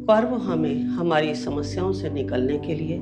पर्व हमें हमारी समस्याओं से निकलने के लिए,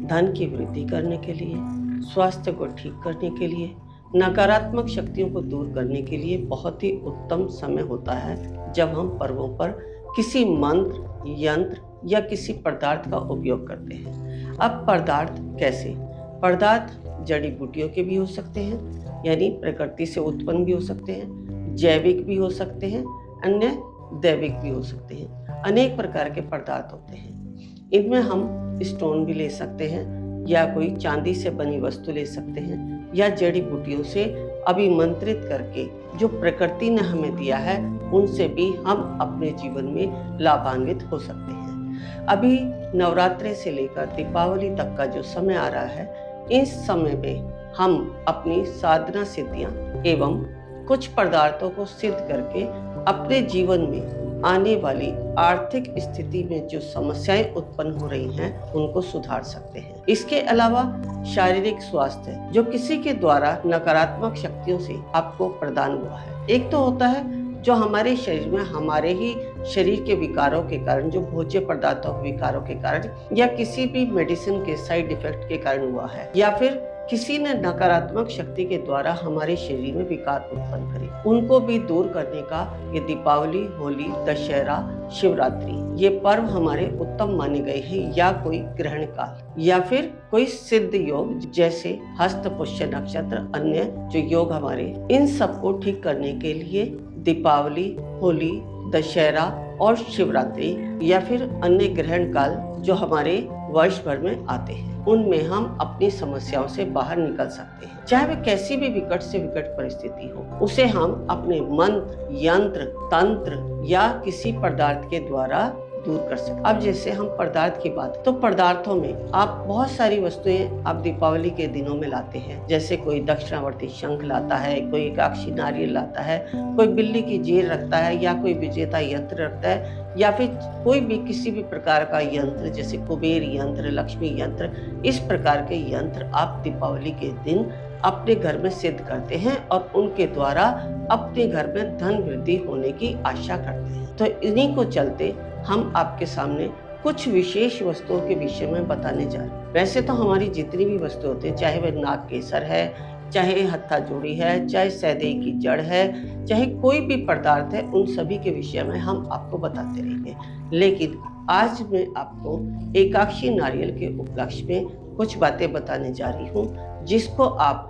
धन की वृद्धि करने के लिए, स्वास्थ्य को ठीक करने के लिए, नकारात्मक शक्तियों को दूर करने के लिए बहुत ही उत्तम समय होता है जब हम पर्वों पर किसी मंत्र, यंत्र या किसी पदार्थ का उपयोग करते हैं। अब पदार्थ कैसे? पदार्थ जड़ी बूटियों के भी हो सकते हैं, यानी प्रकृति से उत्पन्न भी हो सकते हैं, जैविक भी हो सकते हैं, अन्य दैविक भी हो सकते हैं। अनेक प्रकार के पदार्थ होते हैं। इनमें हम स्टोन भी ले सकते हैं, या कोई चांदी से बनी वस्तु ले सकते हैं, या जड़ी बूटियों से अभिमंत्रित करके जो प्रकृति ने हमें दिया है उनसे भी हम अपने जीवन में लाभान्वित हो सकते हैं। अभी नवरात्रि से लेकर दीपावली तक का जो समय आ रहा है, इस समय में हम अपनी साधना सिद्धियां एवं कुछ पदार्थों को सिद्ध करके अपने जीवन में आने वाली आर्थिक स्थिति में जो समस्याएं उत्पन्न हो रही हैं उनको सुधार सकते हैं। इसके अलावा शारीरिक स्वास्थ्य जो किसी के द्वारा नकारात्मक शक्तियों से आपको प्रदान हुआ है, एक तो होता है जो हमारे शरीर में हमारे ही शरीर के विकारों के कारण, जो भोज्य पदार्थों के विकारों के कारण, या किसी भी मेडिसिन के साइड इफेक्ट के कारण हुआ है, या फिर किसी ने नकारात्मक शक्ति के द्वारा हमारे शरीर में विकार उत्पन्न करे, उनको भी दूर करने का ये दीपावली, होली, दशहरा, शिवरात्रि ये पर्व हमारे उत्तम माने गए हैं। या कोई ग्रहण काल या फिर कोई सिद्ध योग जैसे हस्त पुष्य नक्षत्र, अन्य जो योग हमारे, इन सबको ठीक करने के लिए दीपावली, होली, दशहरा और शिवरात्रि या फिर अन्य ग्रहण काल जो हमारे वर्ष भर में आते हैं, उनमें हम अपनी समस्याओं से बाहर निकल सकते हैं। चाहे वह कैसी भी विकट से विकट परिस्थिति हो, उसे हम अपने मंत्र, यंत्र, तंत्र या किसी पदार्थ के द्वारा दूर कर सकते। अब जैसे हम पदार्थ की बात, तो पदार्थों में आप बहुत सारी वस्तुएं आप दीपावली के दिनों में लाते हैं। जैसे कोई दक्षिणावर्ती शंख लाता है, कोई एकाक्षी नारियल लाता है, कोई बिल्ली की जीर रखता है, या कोई विजेता यंत्र रखता है, या फिर कोई भी किसी भी प्रकार का यंत्र जैसे कुबेर यंत्र, लक्ष्मी यंत्र, इस प्रकार के यंत्र आप दीपावली के दिन अपने घर में सिद्ध करते हैं और उनके द्वारा अपने घर में धन वृद्धि होने की आशा करते हैं। तो इन्हीं को चलते हम आपके सामने कुछ विशेष वस्तुओं के विषय में बताने जा रहे हैं। वैसे तो हमारी जितनी भी वस्तु होती है, चाहे वह नाग केसर है, चाहे हत्था जोड़ी है, चाहे सैदई की जड़ है, चाहे कोई भी पदार्थ है, उन सभी के विषय में हम आपको बताते रहेंगे। लेकिन आज मैं आपको एकाक्षी नारियल के उपलक्ष्य में कुछ बातें बताने जा रही हूँ, जिसको आप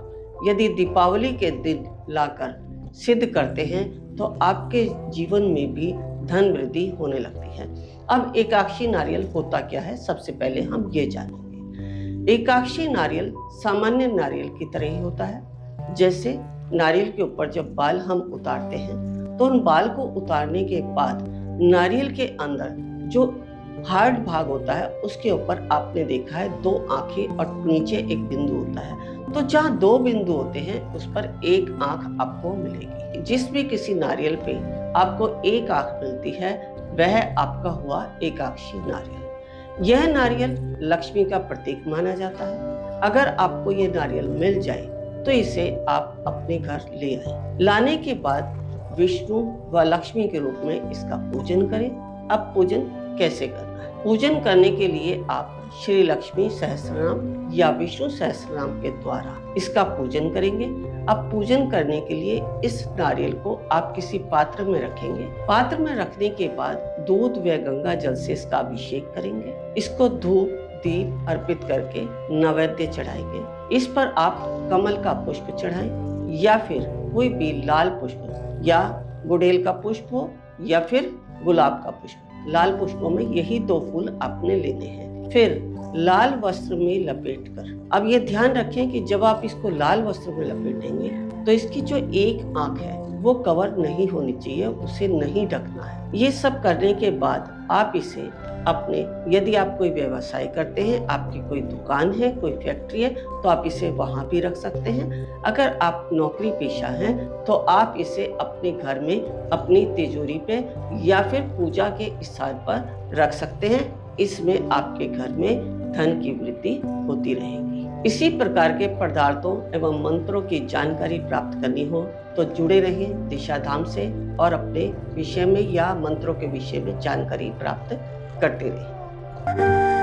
यदि दीपावली के दिन लाकर सिद्ध करते हैं तो आपके जीवन में भी धन वृद्धि होने लगती है। अब एकाक्षी नारियल होता क्या है, सबसे पहले हम ये जानेंगे। एकाक्षी नारियल सामान्य नारियल की तरह ही होता है। जैसे नारियल के ऊपर जब बाल हम उतारते हैं तो उन बाल को उतारने के बाद नारियल के अंदर जो हार्ड भाग होता है उसके ऊपर आपने देखा है 2 आंखें और नीचे एक बिंदु होता है। तो जहाँ 2 बिंदु होते हैं उस पर एक आंख आपको मिलेगी। जिस भी किसी नारियल पे आपको एक आंख मिलती है वह आपका हुआ एकाक्षी नारियल। यह नारियल लक्ष्मी का प्रतीक माना जाता है। अगर आपको ये नारियल मिल जाए तो इसे आप अपने घर ले आए। लाने के बाद विष्णु व लक्ष्मी के रूप में इसका पूजन करें। अब पूजन कैसे करना है? पूजन करने के लिए आप श्री लक्ष्मी सहस्रनाम या विष्णु सहस्रनाम के द्वारा इसका पूजन करेंगे। अब पूजन करने के लिए इस नारियल को आप किसी पात्र में रखेंगे। पात्र में रखने के बाद दूध व गंगा जल से इसका अभिषेक करेंगे। इसको धूप दीप अर्पित करके नैवेद्य चढ़ाएंगे। इस पर आप कमल का पुष्प चढ़ाएं या फिर कोई भी लाल पुष्प या गुड़ैल का पुष्प हो या फिर गुलाब का पुष्प। लाल पुष्पों में यही 2 फूल आपने लेने हैं। फिर लाल वस्त्र में लपेटकर, अब ये ध्यान रखें कि जब आप इसको लाल वस्त्र में लपेटेंगे तो इसकी जो एक आंख है वो कवर नहीं होनी चाहिए, उसे नहीं ढकना है। ये सब करने के बाद आप इसे अपने, यदि आप कोई व्यवसाय करते हैं, आपकी कोई दुकान है, कोई फैक्ट्री है, तो आप इसे वहां भी रख सकते हैं। अगर आप नौकरी पेशा हैं तो आप इसे अपने घर में अपनी तिजोरी पे या फिर पूजा के स्थान पर रख सकते हैं। इसमें आपके घर में धन की वृद्धि होती रहेगी। इसी प्रकार के पदार्थों एवं मंत्रों की जानकारी प्राप्त करनी हो तो जुड़े रहिए दिशा धाम से और अपने विषय में या मंत्रों के विषय में जानकारी प्राप्त करते रहिए।